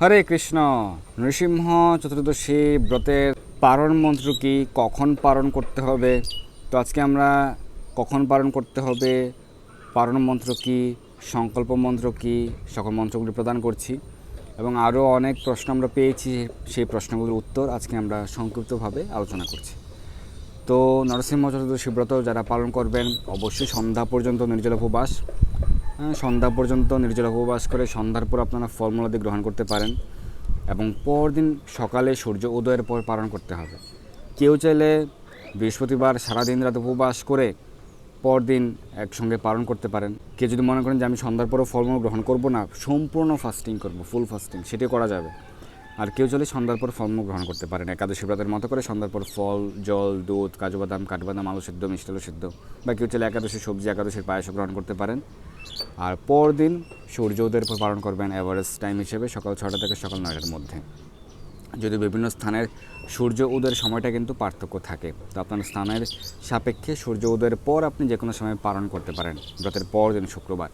হরে কৃষ্ণ। নৃসিংহ চতুর্দশী ব্রতের পারণ মন্ত্র কি, কখন পারণ করতে হবে? তো আজকে আমরা কখন পারণ করতে হবে, পারণ মন্ত্র কি, সংকল্প মন্ত্র কি, সকল মন্ত্রগুলি প্রদান করছি এবং আরও অনেক প্রশ্ন আমরা পেয়েছি। সেই প্রশ্নগুলোর উত্তর আজকে আমরা সংক্ষিপ্তভাবে আলোচনা করছি। তো নরসিংহ চতুর্দশী ব্রত যারা পালন করবেন অবশ্যই সন্ধ্যা পর্যন্ত নির্জল উপবাস, সন্ধ্যা পর্যন্ত নির্জল উপবাস করে সন্ধ্যার পর আপনারা ফলমূলাদি গ্রহণ করতে পারেন এবং পরদিন সকালে সূর্য উদয়ের পর পালন করতে হবে। কেউ চাইলে বৃহস্পতিবার সারাদিন রাত উপবাস করে পরদিন একসঙ্গে পালন করতে পারেন। কেউ যদি মনে করেন যে আমি সন্ধ্যার পরও ফলমূল গ্রহণ করব না, সম্পূর্ণ ফাস্টিং করব, ফুল ফাস্টিং, সেটি করা যাবে। আর কেউ চাইলে সন্ধ্যার পর ফলমূল গ্রহণ করতে পারেন একাদশী ব্রতের মতো করে, সন্ধ্যার পর ফল, জল, দুধ, কাজু বাদাম, কাঠবাদাম, আলু সেদ্ধ, মিষ্টি আলু সেদ্ধ, বা কেউ চাইলে একাদশীর সবজি, একাদশীর পায়েস গ্রহণ করতে পারেন। আর পরদিন সূর্য উদয়ের পর পালন করবেন এভারেজ টাইম হিসেবে সকাল 6টা থেকে সকাল 9টার মধ্যে। যদি বিভিন্ন স্থানের সূর্য উদয়ের সময়টা কিন্তু পার্থক্য থাকে, তো আপনার স্থানের সাপেক্ষে সূর্য উদয়ের পর আপনি যে কোনো সময় পালন করতে পারেন ব্রতের পর দিন শুক্রবার।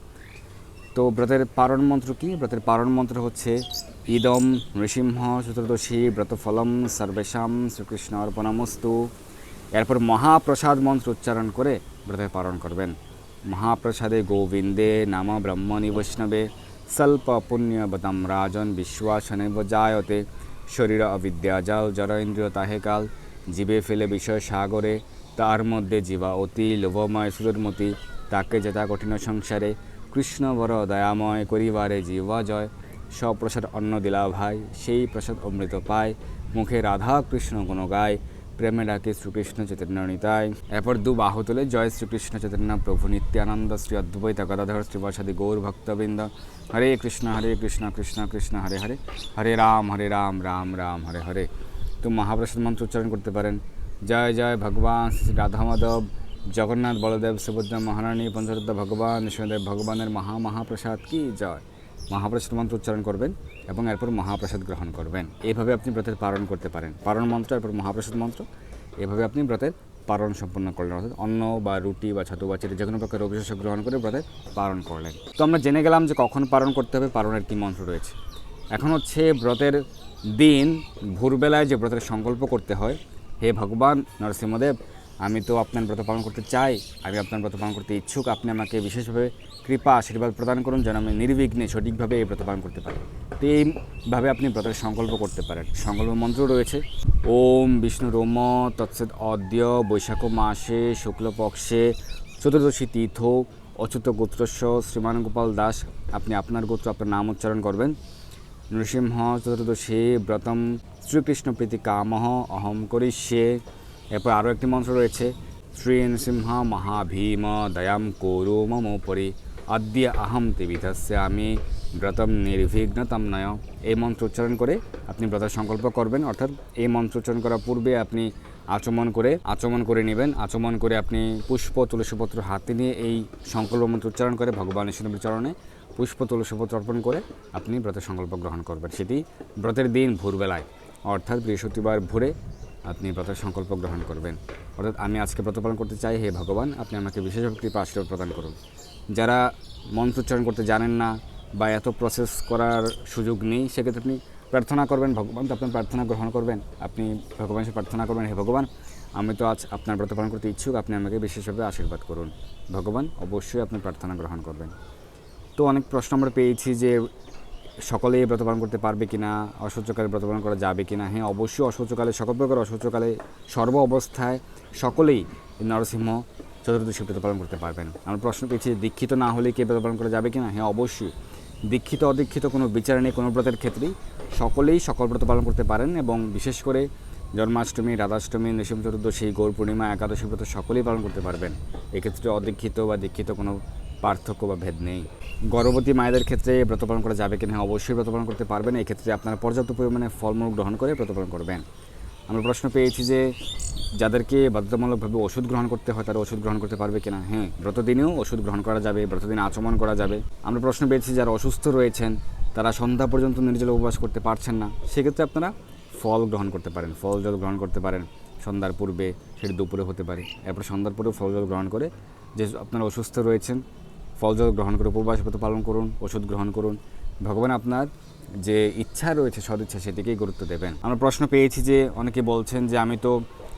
তো ব্রতের পারণ মন্ত্র কি? ব্রতের পারণ মন্ত্র হচ্ছে ইদম নৃসিংহ চতুর্দশী ব্রতফলম সর্বেশাম শ্রীকৃষ্ণ অর্পণমস্তু। এরপর মহাপ্রসাদ মন্ত্র উচ্চারণ করে ব্রতের পালন করবেন। মহাপ্রসাদে গোবিন্দে নাম ব্রহ্মণি বৈষ্ণবে স্বল্প পুণ্যবতম রাজন বিশ্বাসনে জায়তে শরীর অবিদ্যা জাল জড় ইন্দ্রিয় তাহে কাল জীবে ফেলে বিষয় সাগরে তার মধ্যে জীবা অতি লোভময় সুদূরমতি তাকে যেতা কঠিন সংসারে কৃষ্ণ বর দয়াময় করিবারে জীবা জয় সপ্রসাদ অন্ন দিলা ভাই সেই প্রসাদ অমৃত পায় মুখে রাধা কৃষ্ণ গুণ গায় প্রেমে ডাকে শ্রীকৃষ্ণ চৈতন্য নিতায়। এরপর দু বাহু তুলে জয় শ্রীকৃষ্ণ চৈতন্য প্রভু নিত্যানন্দ শ্রী অদ্বৈত গদাধর শ্রীবাসাদি গৌর ভক্তবৃন্দ হরে কৃষ্ণ কৃষ্ণ কৃষ্ণ হরে হরে হরে রাম রাম রাম হরে হরে। তো মহাপ্রসাদ মন্ত্র উচ্চারণ করতে পারেন। জয় জয় ভগবান শ্রী রাধা মাধব জগন্নাথ বলদেব সুভদ্রা মহারানী পঞ্চরত্ন ভগবান নৃসিংহদেব ভগবানের মহাপ্রসাদ কি জয়। মহাপ্রসাদ মন্ত্র উচ্চারণ করবেন এবং এরপর মহাপ্রসাদ গ্রহণ করবেন। এইভাবে আপনি ব্রতের পালন করতে পারেন। পালন মন্ত্র এরপর মহাপ্রসাদ মন্ত্র, এভাবে আপনি ব্রতের পালন সম্পন্ন করলেন, অর্থাৎ অন্ন বা রুটি বা ছাতু বা চিড়ে যে কোনো প্রকার অভিশাস গ্রহণ করে ব্রতের পালন করলেন। তো আমরা জেনে গেলাম যে কখন পালন করতে হবে, পালনের কী মন্ত্র রয়েছে। এখন হচ্ছে ব্রতের দিন ভোরবেলায় যে ব্রতের সংকল্প করতে হয়, হে ভগবান নরসিংহদেব, আমি তো আপনার ব্রত পালন করতে চাই, আমি আপনার ব্রত পালন করতে ইচ্ছুক, আপনি আমাকে বিশেষভাবে কৃপা আশীর্বাদ প্রদান করুন যেন আমি নির্বিঘ্নে সঠিকভাবে এই ব্রত পালন করতে পারি। তো এইভাবে আপনি ব্রতের সংকল্প করতে পারেন। সংকল্প মন্ত্র রয়েছে ওম বিষ্ণু রোম তৎসৎ অদ্য বৈশাখ মাসে শুক্লপক্ষে চতুর্দশী তীর্থ অচ্যুত গোত্রস্য শ্রীমান গোপাল দাস। আপনি আপনার গোত্র, আপনার নাম উচ্চারণ করবেন। নৃসিংহ চতুর্দশী ব্রতম শ্রীকৃষ্ণ প্রীতি কামহ অহম করিষ্যে। এরপর আরও একটি মন্ত্র রয়েছে শ্রী নৃসিংহ মহাভীম দয়াম কৌরু মম পরি আদ্য আহম তিবিধাস্যামি ব্রতম নির্বিঘ্নতম নয়। এই মন্ত্র উচ্চারণ করে আপনি ব্রতের সংকল্প করবেন, অর্থাৎ এই মন্ত্র উচ্চারণ করার পূর্বে আপনি আচমন করে নেবেন। আচমন করে আপনি পুষ্প তুলসীপত্র হাতে নিয়ে এই সংকল্প মন্ত্র উচ্চারণ করে ভগবান নৃসিংহদেবের চরণে পুষ্প তুলসীপত্র অর্পণ করে আপনি ব্রতের সংকল্প গ্রহণ করবেন। সেটি ব্রতের দিন ভোরবেলায়, অর্থাৎ বৃহস্পতিবার ভোরে আপনি ব্রতের সংকল্প গ্রহণ করবেন। অর্থাৎ আমি আজকে ব্রত পালন করতে চাই, হে ভগবান আপনি আমাকে বিশেষভাবে কৃপা আশীর্বাদ প্রদান করুন। যারা মন্ত্র উচ্চারণ করতে জানেন না বা এত প্রসেস করার সুযোগ নেই, সেক্ষেত্রে আপনি প্রার্থনা করবেন, ভগবান তো আপনার প্রার্থনা গ্রহণ করবেন। আপনি ভগবানের সাথে প্রার্থনা করবেন, হে ভগবান আমি তো আজ আপনার ব্রত পালন করতে ইচ্ছুক, আপনি আমাকে বিশেষভাবে আশীর্বাদ করুন। ভগবান অবশ্যই আপনার প্রার্থনা গ্রহণ করবেন। তো অনেক প্রশ্ন আমরা পেয়েছি যে সকলেই ব্রত পালন করতে পারবে কিনা, অসহ্যকালে ব্রত পালন করা যাবে কিনা। হ্যাঁ, অবশ্যই অসহ্যকালে, সকল প্রকার অসহ্যকালে সর্ব অবস্থায় সকলেই নরসিংহ চতুর্দশী ব্রত পালন করতে পারবেন। আমরা প্রশ্ন পেয়েছি দীক্ষিত না হলে কি ব্রত পালন করা যাবে কিনা। হ্যাঁ, অবশ্যই দীক্ষিত অদীক্ষিত কোনো বিচার নেই, কোনো ব্রতের ক্ষেত্রেই সকলেই সকল ব্রত পালন করতে পারেন এবং বিশেষ করে জন্মাষ্টমী, রাধাষ্টমী, নৃসিংহ চতুর্দশী, গৌর পূর্ণিমা, একাদশী ব্রত সকলেই পালন করতে পারবেন। এক্ষেত্রে অদীক্ষিত বা দীক্ষিত কোনো পার্থক্য বা ভেদ নেই। গর্ভবতী মায়েদের ক্ষেত্রে ব্রত পালন করা যাবে কিনা? অবশ্যই ব্রত পালন করতে পারবেন। এই ক্ষেত্রে আপনারা পর্যাপ্ত পরিমাণে ফলমূল গ্রহণ করে ব্রত পালন করবেন। আমরা প্রশ্ন পেয়েছি যে যাদেরকে বাধ্যতামূলকভাবে ওষুধ গ্রহণ করতে হয় তারা ওষুধ গ্রহণ করতে পারবে কিনা। হ্যাঁ, ব্রতদিনেও ওষুধ গ্রহণ করা যাবে, ব্রতদিনে আচমন করা যাবে। আমরা প্রশ্ন পেয়েছি যারা অসুস্থ রয়েছেন, তারা সন্ধ্যা পর্যন্ত নির্জল উপবাস করতে পারছেন না, সেক্ষেত্রে আপনারা ফল গ্রহণ করতে পারেন, ফল জল গ্রহণ করতে পারেন সন্ধ্যার পূর্বে, সেটি দুপুরে হতে পারে। এরপর সন্ধ্যার পরেও ফল জল গ্রহণ করে, যে আপনারা অসুস্থ রয়েছেন ফল জল গ্রহণ করে উপবাস ব্রত পালন করুন, ওষুধ গ্রহণ করুন। ভগবান আপনার যে ইচ্ছা রয়েছে, সদিচ্ছা, সেদিকেই গুরুত্ব দেবেন। আমরা প্রশ্ন পেয়েছি যে অনেকে বলছেন যে আমি তো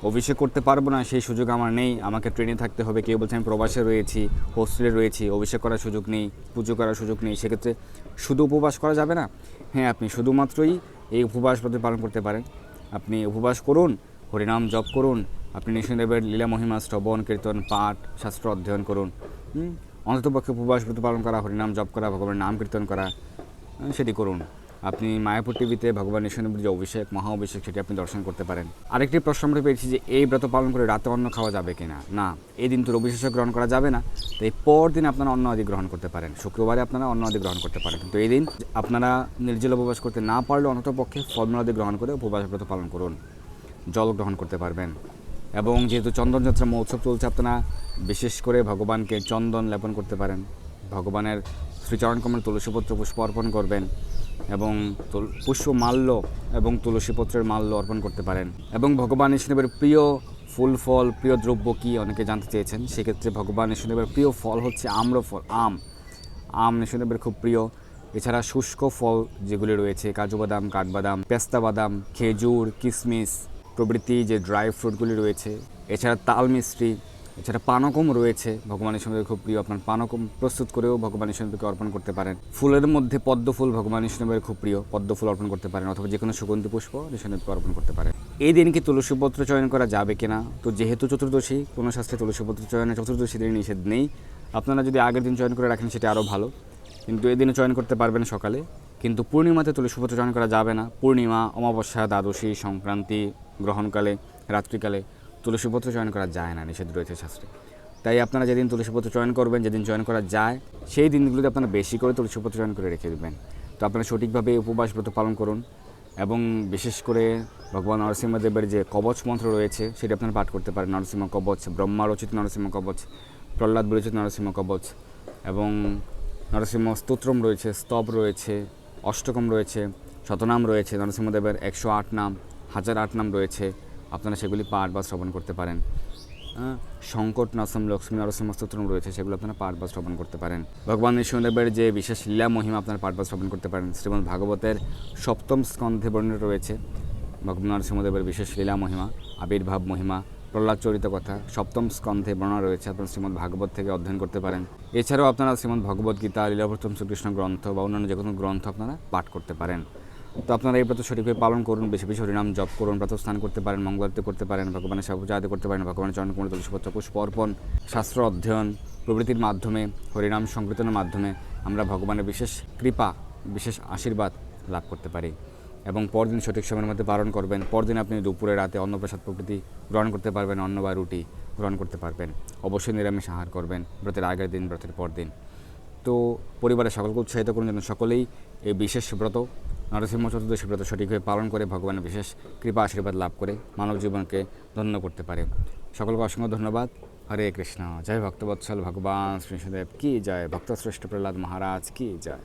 অভিষেক করতে পারবো না, সেই সুযোগ আমার নেই, আমাকে ট্রেনে থাকতে হবে। কেউ বলছে আমি প্রবাসে রয়েছি, হোস্টেলে রয়েছি, অভিষেক করার সুযোগ নেই, পুজো করার সুযোগ নেই, সেক্ষেত্রে শুধু উপবাস করা যাবে না? হ্যাঁ, আপনি শুধুমাত্রই এই উপবাস ব্রত পালন করতে পারেন। আপনি উপবাস করুন, হরিনাম জপ করুন, আপনি নৃসিংহদেবের লীলা মহিমা শ্রবণ কীর্তন পাঠ শাস্ত্র অধ্যয়ন করুন। অন্ততপক্ষে উপবাস ব্রত পালন করা, হরিনাম জপ করা, ভগবানের নাম কীর্তন করা, সেটি করুন। আপনি মায়াপুর টিভিতে ভগবান নৃসিংহদেবের যে অভিষেক, মহা অভিষেক, সেটি আপনি দর্শন করতে পারেন। আরেকটি প্রশ্ন আমরা পেয়েছি যে এই ব্রত পালন করে রাতে অন্ন খাওয়া যাবে কিনা। না, এই দিন তো রবিশেষ গ্রহণ করা যাবে না, তো এই পরদিন আপনারা অন্ন আদি গ্রহণ করতে পারেন। শুক্রবারে আপনারা অন্ন আদি গ্রহণ করতে পারেন, কিন্তু এই দিন আপনারা নির্জল উপবাস করতে না পারলেও অন্ততপক্ষে ফলমূলাদি গ্রহণ করে উপবাস ব্রত পালন করুন, জল গ্রহণ করতে পারবেন। এবং যেহেতু চন্দনযাত্রা মহোৎসব চলছে, আপনারা বিশেষ করে ভগবানকে চন্দন লেপন করতে পারেন, ভগবানের শ্রীচরণ কমল তুলসীপত্র পুষ্প অর্পণ করবেন, এবং পুষ্পমাল্য এবং তুলসীপত্রের মাল্য অর্পণ করতে পারেন। এবং ভগবান নৃসিংহদেবের প্রিয় ফুল ফল, প্রিয় দ্রব্য কী অনেকে জানতে চেয়েছেন। সেক্ষেত্রে ভগবান নৃসিংহদেবের প্রিয় ফল হচ্ছে আম্রফল, আম নৃসিংহদেবের খুব প্রিয়। এছাড়া শুষ্ক ফল যেগুলি রয়েছে, কাজু বাদাম, কাঠবাদাম, পেস্তা বাদাম, খেজুর, কিশমিশ প্রভৃতি যে ড্রাই ফ্রুটগুলি রয়েছে, এছাড়া তাল মিষ্টি, এছাড়া পানকম রয়েছে, ভগবান নৃসিংহদেবের খুব প্রিয়। আপনার পানকম প্রস্তুত করেও ভগবান নৃসিংহদেবকে অর্পণ করতে পারেন। ফুলের মধ্যে পদ্ম ফুল ভগবান নৃসিংহদেবের খুব প্রিয়, পদ্ম ফুল অর্পণ করতে পারেন, অথবা যে কোনো সুগন্ধি পুষ্প নৃসিংহদেবকে অর্পণ করতে পারেন। এই দিন কি তুলসীপত্র চয়ন করা যাবে কিনা? তো যেহেতু চতুর্দশী, কোনো শাস্ত্রে তুলসীপত্র চয়নে চতুর্দশী দিনে নিষেধ নেই। আপনারা যদি আগের দিন চয়ন করে রাখেন সেটা আরও ভালো, কিন্তু এই দিনে চয়ন করতে পারবেন সকালে। কিন্তু পূর্ণিমাতে তুলসীপত্র চয়ন করা যাবে না। পূর্ণিমা, অমাবস্যা, দ্বাদশী, সংক্রান্তি, গ্রহণকালে, রাত্রিকালে তুলসীপত্র চয়ন করা যায় না, নিষেধ রয়েছে শাস্ত্রে। তাই আপনারা যেদিন তুলসীপত্র চয়ন করবেন, যেদিন চয়ন করা যায়, সেই দিনগুলোতে আপনারা বেশি করে তুলসীপত্র চয়ন করে রেখে দেবেন। তো আপনারা সঠিকভাবে উপবাস ব্রত পালন করুন, এবং বিশেষ করে ভগবান নরসিংহদেবের যে কবচ মন্ত্র রয়েছে সেটি আপনারা পাঠ করতে পারেন। নরসিংহ কবচ, ব্রহ্মা রচিত নরসিংহ কবচ, প্রহ্লাদ বিরচিত নরসিংহ কবচ, এবং নরসিংহ স্তোত্রম রয়েছে, স্তব রয়েছে, অষ্টকম রয়েছে, শতনাম রয়েছে, নরসিংহদেবের 108 নাম, 1008 নাম রয়েছে। আপনারা সেগুলি পাঠ বা শ্রবণ করতে পারেন। সংকট নাসম লক্ষ্মী নরসিংহ স্তোত্রম রয়েছে, সেগুলো আপনারা পাঠ বা শ্রবণ করতে পারেন। ভগবান নৃসিংহদেবের যে বিশেষ লীলা মহিমা আপনারা পাঠ বা শ্রবণ করতে পারেন। শ্রীমদ্ ভাগবতের 7ম স্কন্ধে বর্ণিত রয়েছে ভগবান নরসিংহদেবের বিশেষ লীলা মহিমা, আবির্ভাব মহিমা, প্রহ্লাদ চরিত কথা 7ম স্কন্ধে বর্ণনা রয়েছে। আপনারা শ্রীমদ্ ভাগবত থেকে অধ্যয়ন করতে পারেন। এছাড়াও আপনারা শ্রীমদ্ ভগবত গীতা, লীলাবর্তম শ্রীকৃষ্ণ গ্রন্থ বা অন্যান্য যে কোনো গ্রন্থ আপনারা পাঠ করতে পারেন। তো আপনারা এই ব্রত সঠিকভাবে পালন করুন, বেশি বেশি হরিনাম জপ করুন, ব্রত স্নান করতে পারেন, মঙ্গলারতি করতে পারেন, ভগবানের সেবা পূজা আদি করতে পারেন, ভগবানের চরণকমল তুলসীপত্র পুষ্প অর্পণ, শাস্ত্র অধ্যয়ন প্রভৃতির মাধ্যমে, হরিনাম সংকীর্তনের মাধ্যমে আমরা ভগবানের বিশেষ কৃপা, বিশেষ আশীর্বাদ লাভ করতে পারি। এবং পরদিন সঠিক সময়ের মধ্যে পালন করবেন। পরদিন আপনি দুপুরে, রাতে অন্নপ্রসাদ প্রভৃতি গ্রহণ করতে পারবেন, অন্ন বা রুটি গ্রহণ করতে পারবেন। অবশ্যই নিরামিষ আহার করবেন ব্রতের আগের দিন, ব্রতের পর দিন। তো পরিবারের সকলকে উৎসাহিত করুন যেন সকলেই এই বিশেষ ব্রত, নরসিংহ চতুর্দশী ব্রত সঠিকভাবে পালন করে ভগবানের বিশেষ কৃপা আশীর্বাদ লাভ করে মানব জীবনকে ধন্য করতে পারে। সকলকে অসংখ্য ধন্যবাদ। হরে কৃষ্ণ। জয় ভক্তবৎসল ভগবান শ্রী নৃসিংহদেব কি জয়। ভক্তশ্রেষ্ঠ প্রহ্লাদ মহারাজ কি জয়।